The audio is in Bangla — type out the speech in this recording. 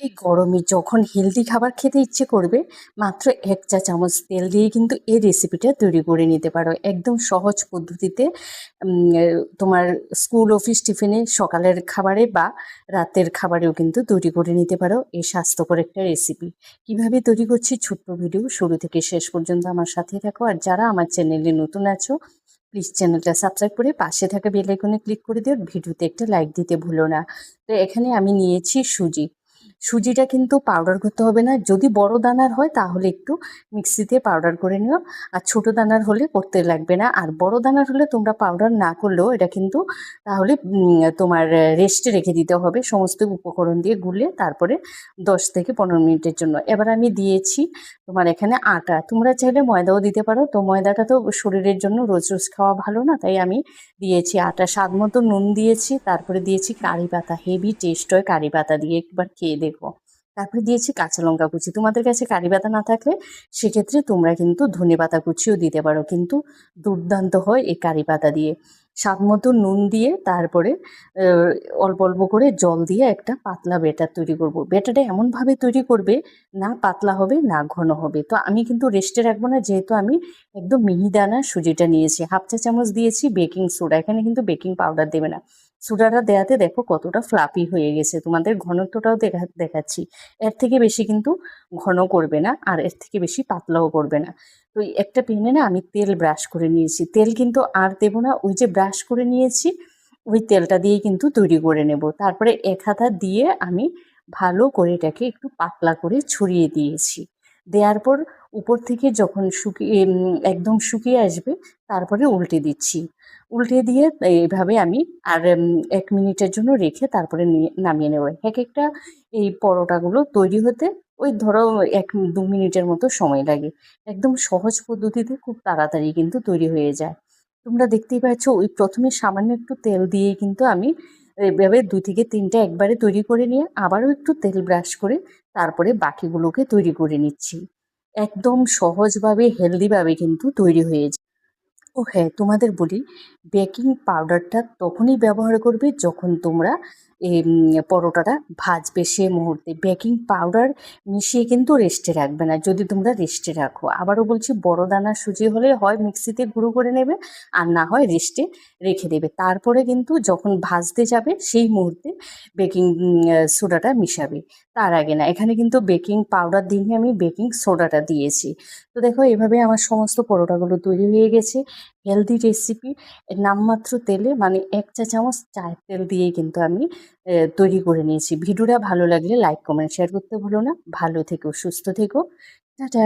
এই গরমে যখন হেলদি খাবার খেতে ইচ্ছে করবে, মাত্র ১ চা চামচ তেল দিয়ে কিন্তু এই রেসিপিটা তৈরি করে নিতে পারো। একদম সহজ পদ্ধতিতে তোমার স্কুল, অফিস টিফিনে, সকালের খাবারে বা রাতের খাবারেও কিন্তু তৈরি করে নিতে পারো এই স্বাস্থ্যকর একটা রেসিপি। কিভাবে তৈরি করছি ছোট্ট ভিডিও, শুরু থেকে শেষ পর্যন্ত আমার সাথে থাকো। আর যারা আমার চ্যানেলে নতুন আছো, প্লিজ চ্যানেলটা সাবস্ক্রাইব করে পাশে থাকা বেল আইকনে ক্লিক করে দিও। ভিডিওতে একটা লাইক দিতে ভুলো না। তো এখানে আমি নিয়েছি সুজি। সুজিটা কিন্তু পাউডার করতে হবে না। যদি বড় দানার হয় তাহলে একটু মিক্সিতে পাউডার করে নিও, আর ছোট দানার হলে করতে লাগবে না। আর বড় দানার হলে তোমরা পাউডার না করলেও এটা কিন্তু তাহলে তোমার রেস্টে রেখে দিতে হবে সমস্ত উপকরণ দিয়ে গুলে, তারপরে 10 থেকে 15 মিনিটের জন্য। এবার আমি দিয়েছি তোমার এখানে আটা, তোমরা চাইলে ময়দাও দিতে পারো। তো ময়দাটা তো শরীরের জন্য রোজ রোজ খাওয়া ভালো না, তাই আমি দিয়েছি আটা। স্বাদ মতো নুন দিয়েছি, তারপরে দিয়েছি কারি পাতা। হেভি টেস্ট হয় কারি পাতা দিয়ে, একবার খেয়ে দেখো। তারপরে দিয়েছি কাঁচা লঙ্কা কুচি। তোমাদের কাছে কারি পাতা না থাকলে সেক্ষেত্রে তোমরা কিন্তু ধনে পাতা কুচিও দিতে পারো, কিন্তু দুর্দান্ত হয় এই কারি পাতা দিয়ে। স্বাদ মতো নুন দিয়ে তারপরে অল্প অল্প করে জল দিয়ে একটা পাতলা ব্যাটার তৈরি করব। ব্যাটারটা এমনভাবে তৈরি করবে, না পাতলা হবে না ঘন হবে। তো আমি কিন্তু রেস্টে রাখবো না, যেহেতু আমি একদম মিহিদানা সুজিটা নিয়েছি। হাফ চা চামচ দিয়েছি বেকিং সোডা, এখানে কিন্তু বেকিং পাউডার দেবে না। সোডাটা দেওয়াতে দেখো কতটা ফ্লাফি হয়ে গেছে। তোমাদের ঘনত্বটাও দেখাচ্ছি। এর থেকে বেশি কিন্তু ঘন করবে না, আর এর থেকে বেশি পাতলাও করবে না। তো এই একটা প্যানে না আমি তেল ব্রাশ করে নিয়েছি। তেল কিন্তু আর দেবো না, ওই যে ব্রাশ করে নিয়েছি ওই তেলটা দিয়েই কিন্তু তৈরি করে নেব। তারপরে এক হাতা দিয়ে আমি ভালো করে এটাকে একটু পাতলা করে ছড়িয়ে দিয়েছি। দেওয়ার পর উপর থেকে যখন শুকিয়ে একদম শুকিয়ে আসবে, তারপরে উল্টে দিচ্ছি। উল্টে দিয়ে এইভাবে আমি আর ১ মিনিটের জন্য রেখে তারপরে নামিয়ে নেব। এক একটা এই পরোটাগুলো তৈরি হতে ওই ধরো ১-২ মিনিটের মতো সময় লাগে। একদম সহজ পদ্ধতিতে খুব তাড়াতাড়ি কিন্তু তৈরি হয়ে যায়। তোমরা দেখতেই পাচ্ছ ওই প্রথমে সামান্য একটু তেল দিয়েই কিন্তু আমি এভাবে ২ থেকে ৩টা একবারে তৈরি করে নিয়ে আবারও একটু তেল ব্রাশ করে তারপরে বাকিগুলোকে তৈরি করে নিচ্ছি। একদম সহজভাবে হেলদিভাবে কিন্তু তৈরি হয়ে যায়। ও হ্যাঁ, তোমাদের বলি, বেকিং পাউডারটা তখনই ব্যবহার করবে যখন তোমরা পরোটাটা ভাজবে সে মুহূর্তে। বেকিং পাউডার মিশিয়ে কিন্তু রেস্টে রাখবে না, যদি তোমরা রেস্টে রাখো। আবারও বলছি, বড় দানার সুজি হলে হয় মিক্সিতে গুঁড়ো করে নেবে, আর না হয় রেস্টে রেখে দেবে। তারপরে কিন্তু যখন ভাজতে যাবে সেই মুহূর্তে বেকিং সোডাটা মিশাবে, তার আগে না। এখানে কিন্তু বেকিং পাউডার দিয়ে আমি বেকিং সোডাটা দিয়েছি। তো দেখো এভাবে আমার সমস্ত পরোটাগুলো তৈরি হয়ে গেছে। হেলদি রেসিপি, নামমাত্র তেলে, মানে ১ চা চামচ চায়ের তেল দিয়েই কিন্তু আমি তৈরি করে নিয়েছি। ভিডিওটা ভালো লাগলে লাইক, কমেন্ট, শেয়ার করতে ভুলো না। ভালো থেকো, সুস্থ থেকো। টাটা।